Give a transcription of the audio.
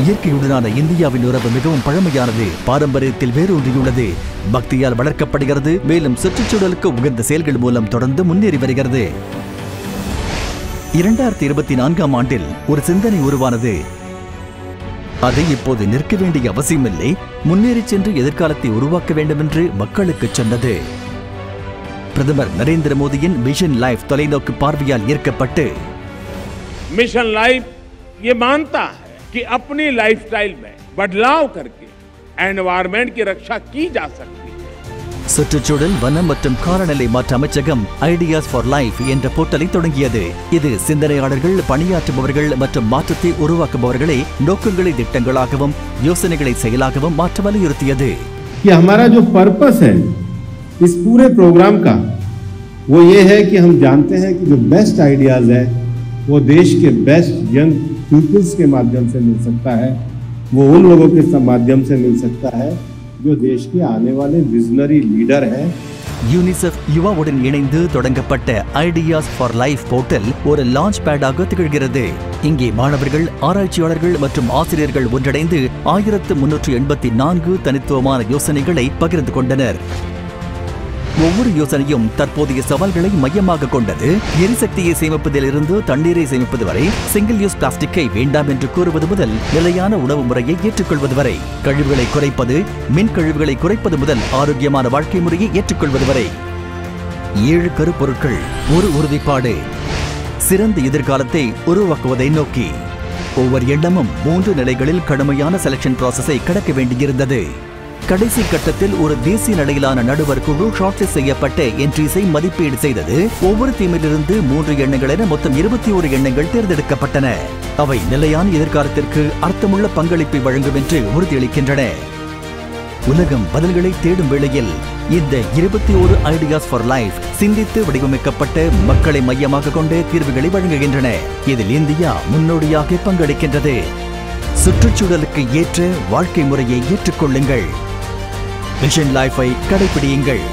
இயற்கையுடனான இந்தியாவின் உறவு மிகவும் பழமையானது, பாரம்பரியத்தில் வேரூன்றியுள்ளது, பக்தியால் வளர்க்கப்படுகிறது, மேலும் சுற்றுச்சூழலுக்கு உகந்த செயல்கள் மூலம் தொடர்ந்து முன்னேறி வருகிறது. 2024ஆம் ஆண்டில் ஒரு சிந்தனை உருவானது. அதை இப்போது நிற்க வேண்டிய அவசியமில்லை, முன்னேறி சென்று எதிர்காலத்தை உருவாக்க வேண்டும் என்று மக்களுக்கு சொன்னது. பிரதமர் நரேந்திர மோடியின் மிஷன் லைஃப் தொலைநோக்கு பார்வையால் ஈர்க்கப்பட்டு मिशन लाइफ ये मानता है कि अपनी लाइफस्टाइल में बदलाव करके एनवायरनमेंट की रक्षा की जा सकती है. சுற்றுச்சூழல், வனம் மற்றும் காலநிலை மாற்ற அமைச்சகம் ஐடியாஸ் ஃபார் லைஃப் என்ற போர்ட்டலை தொடங்கியது. இது சிந்தனையாளர்கள், பணியாற்றுபவர்கள் மற்றும் மாற்றத்தை உருவாக்குபவர்களை நோக்கங்களை திட்டங்களாகவும் யோசனைகளை செயலாகவும் மாற்ற வலியுறுத்தியது. कि हमारा जो पर्पस है इस पूरे प्रोग्राम का वो ये है कि हम जानते हैं कि जो बेस्ट आइडियाज है वो देश के बेस्ट यंग पीपल्स के माध्यम से मिल सकता है, वो उन लोगों के माध्यम से मिल सकता है जो देश के आने वाले विजनरी लीडर हैं. யூனிசெஃப் யுவாவுடன் இணைந்து தொடங்கப்பட்ட ஐடியாஸ் ஃபார் லைஃப் போர்ட்டல் ஒரு லான்ச் பேடாக திகழ்கிறது. இங்கே மாணவர்கள், ஆராய்ச்சியாளர்கள் மற்றும் ஆசிரியர்கள் ஒன்றிணைந்து 1384 தனித்துவமான யோசனைகளை பகிர்ந்து கொண்டனர். ஒவ்வொரு யோசனையும் தற்போதைய சவால்களை மையமாக கொண்டது. எரிசக்தியை சேமிப்பதில் இருந்து தண்ணீரை சேமிப்பது வரை, சிங்கிள் யூஸ் பிளாஸ்டிக்கை வேண்டாம் என்று கூறுவது முதல் நிலையான உணவு முறையை ஏற்றுக்கொள்வது வரை, கழிவுகளை குறைப்பது, மின் கழிவுகளை குறைப்பது முதல் ஆரோக்கியமான வாழ்க்கை முறையை ஏற்றுக்கொள்வது வரை. 7 கருப்பொருட்கள், ஒரு உறுதிப்பாடு, சிறந்த எதிர்காலத்தை உருவாக்குவதை நோக்கி. ஒவ்வொரு எண்ணமும் 3 நிலைகளில் கடுமையான செலக்ஷன் ப்ராசஸை கடக்க வேண்டியிருந்தது. கடைசி கட்டத்தில் ஒரு தேசிய நிலையிலான நடுவர் குழு ஷார்ட்லிஸ்ட் செய்யப்பட்ட என்ட்ரிஸை மதிப்பீடு செய்தது. ஒவ்வொரு தீமிலிருந்து 3 எண்ணங்கள் என மொத்தம் 21 எண்ணங்கள் தேர்ந்தெடுக்கப்பட்டன. அவை நிலையான எதிர்காலத்திற்கு அர்த்தமுள்ள பங்களிப்பை வழங்கும் என்று உறுதியளிக்கின்றன. உலகம் பதில்களை தேடும் வேளையில் இந்த 21 ஐடியாஸ் ஃபார் லைஃப் சிந்தித்து வடிவமைக்கப்பட்ட, மக்களை மையமாக கொண்ட தீர்வுகளை வழங்குகின்றன. இதில் இந்தியா முன்னோடியாக பங்கெடுக்கின்றது. சுற்றுச்சூழலுக்கு ஏற்ற வாழ்க்கை முறையை ஏற்றுக்கொள்ளுங்கள். மிஷன் லைஃபை கடைபிடியுங்கள்.